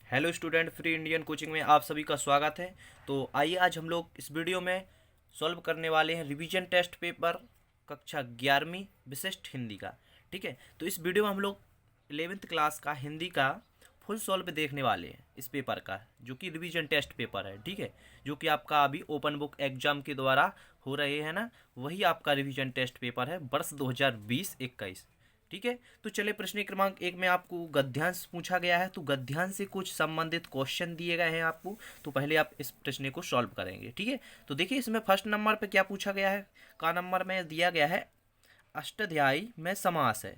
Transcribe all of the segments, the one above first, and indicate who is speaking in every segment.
Speaker 1: Hello student, free Indian coaching में आप सभी का स्वागत है। तो आइए आज हम लोग इस वीडियो में सॉल्व करने वाले हैं रिवीजन टेस्ट पेपर कक्षा 11वीं विशिष्ट हिंदी का। ठीक है, तो इस वीडियो में हम लोग 11th क्लास का हिंदी का फुल सॉल्व देखने वाले हैं इस पेपर का, जो कि रिवीजन टेस्ट पेपर है। ठीक है, जो कि आपका अभी ओपन बुक एग्जाम के द्वारा हो रहे हैं ना, वही आपका रिवीजन टेस्ट पेपर है वर्ष 2020-21। ठीक है, तो चलिए प्रश्न क्रमांक 1 में आपको गद्यांश पूछा गया है, तो गद्यांश से कुछ संबंधित क्वेश्चन दिए गए हैं आपको। तो पहले आप इस प्रश्न को सॉल्व करेंगे। ठीक है, तो देखिए इसमें फर्स्ट नंबर पे क्या पूछा गया है, का नंबर में दिया गया है अष्टाध्यायी में समास है।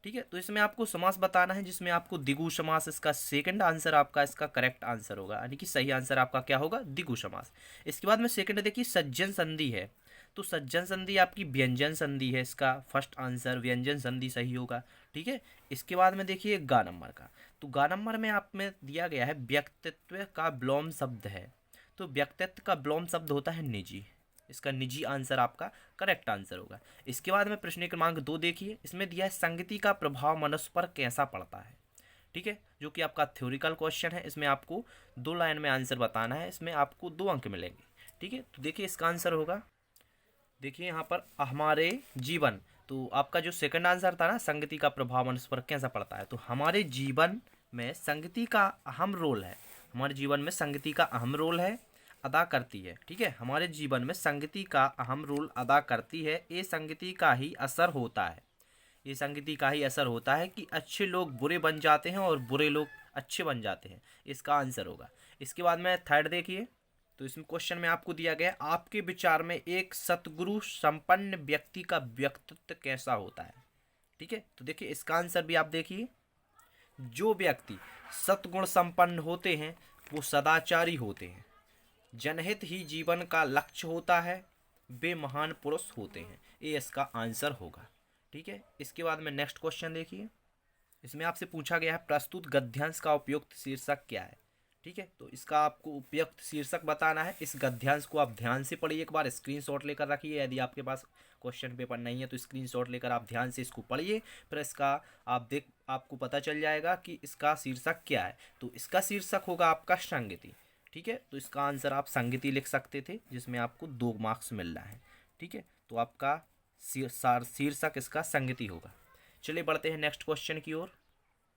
Speaker 1: ठीक है, तो इसमें आपको समास बताना है, जिसमें आपको द्विगु समास, इसका सेकंड आंसर आपका इसका करेक्ट आंसर होगा, यानी कि सही आंसर आपका क्या होगा, द्विगु समास। इसके बाद में सेकंड देखिए सज्जन संधि है, तो सज्जन संधि आपकी व्यंजन संधि है, इसका फर्स्ट आंसर व्यंजन संधि सही होगा। ठीक है, इसके बाद में देखिए गा नंबर का, तो गा नंबर में आप में दिया गया है व्यक्तित्व का विलोम शब्द है, तो व्यक्तित्व का विलोम शब्द होता है निजी, इसका निजी आंसर आपका करेक्ट आंसर होगा। इसके बाद में प्रश्न क्रमांक 2 देखिए, इसमें दिया है संगति का प्रभाव मनुष्य पर कैसा पड़ता है। ठीक है, जो कि आपका थ्योरिकल क्वेश्चन है, इसमें आपको 2 लाइन में आंसर बताना है, इसमें आपको 2 अंक मिलेंगे। ठीक है, तो देखिए इसका आंसर होगा, देखिए यहाँ पर हमारे जीवन, तो आपका जो सेकंड आंसर था ना, संगति का प्रभाव मनुष्य पर कैसा पड़ता है, तो हमारे जीवन में संगति का अहम रोल है, हमारे जीवन में संगति का अहम रोल है, अदा करती है। ठीक है, हमारे जीवन में संगति का अहम रोल अदा करती है, ये संगति का ही असर होता है, ये संगति का ही असर होता है कि अच्छे लोग बुरे बन जाते हैं और बुरे लोग अच्छे बन जाते हैं, इसका आंसर होगा। इसके बाद में थर्ड देखिए, तो इसमें क्वेश्चन में आपको दिया गया है आपके विचार में एक सतगुरु संपन्न व्यक्ति का व्यक्तित्व कैसा होता है। ठीक है, तो देखिए इसका आंसर भी आप देखिए, जो व्यक्ति सतगुण संपन्न होते हैं वो सदाचारी होते हैं, जनहित ही जीवन का लक्ष्य होता है, वे महान पुरुष होते हैं, ये इसका आंसर होगा। ठीक है, इसके बाद में नेक्स्ट क्वेश्चन देखिए, इसमें आपसे पूछा गया है प्रस्तुत गद्यांश का उपयुक्त शीर्षक क्या है। ठीक है, तो इसका आपको उपयुक्त शीर्षक बताना है। इस गद्यांश को आप ध्यान से पढ़िए, एक बार स्क्रीनशॉट लेकर रखिए, यदि आपके पास क्वेश्चन पेपर नहीं है तो स्क्रीनशॉट लेकर आप ध्यान से इसको पढ़िए, फिर इसका आपको पता चल जाएगा कि इसका शीर्षक क्या है। तो इसका शीर्षक होगा आपका संगति। ठीक है, तो इसका आंसर आप संगति लिख सकते थे, जिसमें आपको 2 मार्क्स मिल रहा है। ठीक है, तो आपका शीर्षक इसका संगति होगा। चलिए बढ़ते हैं नेक्स्ट क्वेश्चन की ओर।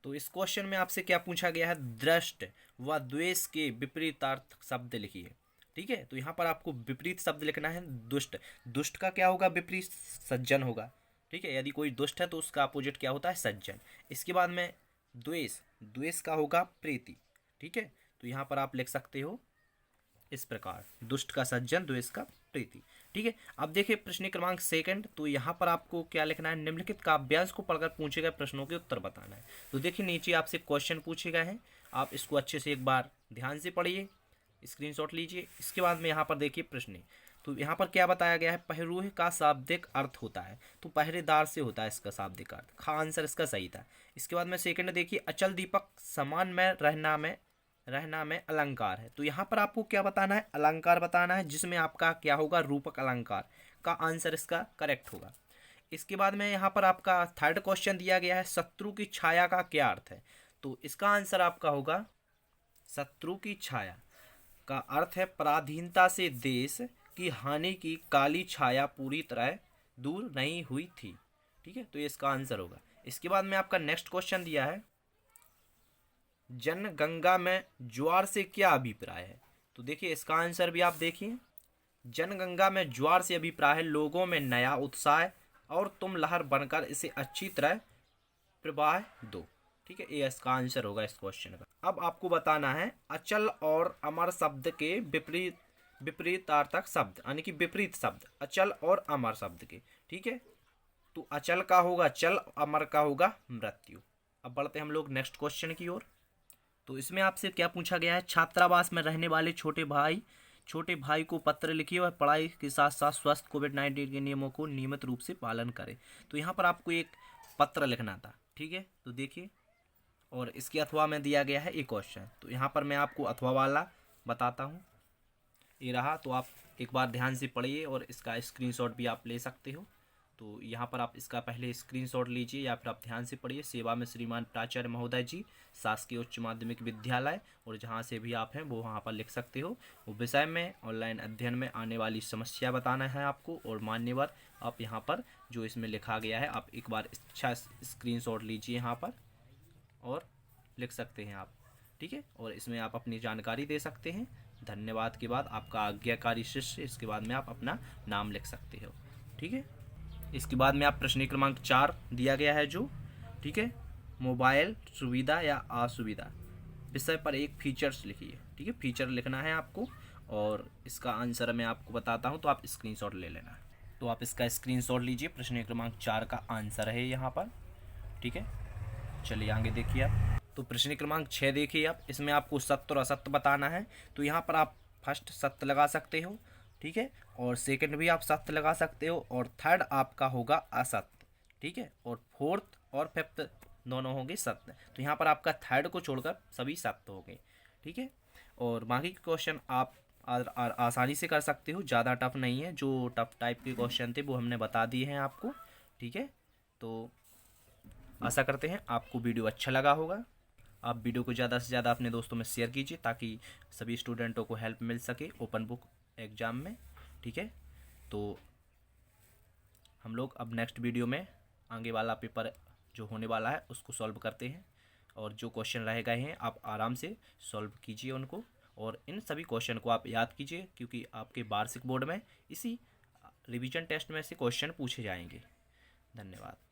Speaker 1: तो इस क्वेश्चन में आपसे क्या पूछा गया है, दृष्ट व द्वेष के विपरीतार्थ शब्द लिखिए। ठीक है, तो यहाँ पर आपको विपरीत शब्द लिखना है, दुष्ट, दुष्ट का क्या होगा, विपरीत सज्जन होगा। ठीक है, यदि कोई दुष्ट है तो उसका अपोजिट क्या होता है, सज्जन। इसके बाद में द्वेष, द्वेष का होगा प्रीति। ठीक है, तो यहाँ पर आप लिख सकते हो इस प्रकार, दुष्ट का सज्जन, द्वेष का प्रीति। ठीक है, अब देखिए प्रश्न क्रमांक सेकंड, तो यहाँ पर आपको क्या लिखना है, निम्नलिखित काव्यांश को पढ़कर पूछे गए प्रश्नों के उत्तर बताना है। तो देखिए नीचे आपसे क्वेश्चन पूछे गए हैं, आप इसको अच्छे से एक बार ध्यान से पढ़िए, स्क्रीनशॉट लीजिए। इसके बाद में यहाँ पर देखिए प्रश्न, तो यहाँ पर क्या बताया गया है, पहरुह का शाब्दिक अर्थ होता है, तो पहरेदार से होता है इसका शाब्दिक अर्थ, खा आंसर इसका सही था। इसके बाद में सेकंड देखिए, अचल दीपक समान में रहना में अलंकार है, तो यहाँ पर आपको क्या बताना है, अलंकार बताना है, जिसमें आपका क्या होगा, रूपक अलंकार का आंसर इसका करेक्ट होगा। इसके बाद में यहाँ पर आपका थर्ड क्वेश्चन दिया गया है, शत्रु की छाया का क्या अर्थ है, तो इसका आंसर आपका होगा, शत्रु की छाया का अर्थ है पराधीनता से देश की हानि की काली छाया पूरी तरह दूर नहीं हुई थी। ठीक है, तो ये इसका आंसर होगा। इसके बाद में आपका नेक्स्ट क्वेश्चन दिया है, जनगंगा में ज्वार से क्या अभिप्राय है, तो देखिए इसका आंसर भी आप देखिए, जनगंगा में ज्वार से अभिप्राय है लोगों में नया उत्साह और तुम लहर बनकर इसे अच्छी तरह प्रवाह दो। ठीक है, ये इसका आंसर होगा इस क्वेश्चन का। अब आपको बताना है अचल और अमर शब्द के विपरीतार्थक शब्द, यानी कि विपरीत शब्द अचल और अमर शब्द के। ठीक है, तो अचल का होगा चल, अमर का होगा मृत्यु। अब बढ़ते हैं हम लोग नेक्स्ट क्वेश्चन की ओर। तो इसमें आपसे क्या पूछा गया है, छात्रावास में रहने वाले छोटे भाई को पत्र लिखिए और पढ़ाई के साथ साथ स्वस्थ कोविड-19 के नियमों को नियमित रूप से पालन करें। तो यहाँ पर आपको एक पत्र लिखना था। ठीक है, तो देखिए, और इसके अथवा में दिया गया है एक क्वेश्चन, तो यहाँ पर मैं आपको अथवा वाला बताता हूँ, ये रहा, तो आप एक बार ध्यान से पढ़िए और इसका स्क्रीनशॉट भी आप ले सकते हो। तो यहाँ पर आप इसका पहले स्क्रीनशॉट लीजिए या फिर आप ध्यान से पढ़िए। सेवा में श्रीमान प्राचार्य महोदय जी, शासकीय उच्च माध्यमिक विद्यालय, और जहाँ से भी आप हैं वो वहाँ पर लिख सकते हो। वो विषय में ऑनलाइन अध्ययन में आने वाली समस्या बताना है आपको, और मान्यवर आप यहाँ पर जो इसमें लिखा गया है आप एक बार अच्छा स्क्रीनशॉट लीजिए यहाँ पर और लिख सकते हैं आप, ठीक है। और इसमें आप अपनी जानकारी दे सकते हैं। धन्यवाद के बाद आपका आज्ञाकारी शिष्य, इसके बाद में आप अपना नाम लिख सकते हो, ठीक है। इसके बाद में आप प्रश्न क्रमांक 4 दिया गया है जो, ठीक है, मोबाइल सुविधा या असुविधा विषय पर एक फीचर्स लिखिए, ठीक है। फीचर लिखना है आपको और इसका आंसर मैं आपको बताता हूँ तो आप स्क्रीनशॉट ले लेना। तो आप इसका स्क्रीनशॉट लीजिए। प्रश्न क्रमांक 4 का आंसर है यहाँ पर, ठीक है। चलिए आगे देखिए आप। तो प्रश्न क्रमांक 6 देखिए आप। इसमें आपको सत्य और असत्य बताना है। तो यहाँ पर आप फर्स्ट सत्य लगा सकते हो, ठीक है, और सेकंड भी आप सत्य लगा सकते हो, और थर्ड आपका होगा असत्य, ठीक है, और फोर्थ और फिफ्थ दोनों होंगे सत्य। तो यहाँ पर आपका थर्ड को छोड़कर सभी सत्य हो गए, ठीक है। और बाकी के क्वेश्चन आप आसानी से कर सकते हो, ज़्यादा टफ नहीं है। जो टफ टाइप के क्वेश्चन थे वो हमने बता दिए हैं आपको, ठीक है। तो आशा करते हैं आपको वीडियो अच्छा लगा होगा। आप वीडियो को ज़्यादा से ज़्यादा अपने दोस्तों में शेयर कीजिए ताकि सभी स्टूडेंटों को हेल्प मिल सके ओपन बुक एग्ज़ाम में, ठीक है। तो हम लोग अब नेक्स्ट वीडियो में आगे वाला पेपर जो होने वाला है उसको सॉल्व करते हैं, और जो क्वेश्चन रह गए हैं आप आराम से सॉल्व कीजिए उनको, और इन सभी क्वेश्चन को आप याद कीजिए क्योंकि आपके वार्षिक बोर्ड में इसी रिवीजन टेस्ट में से क्वेश्चन पूछे जाएंगे। धन्यवाद।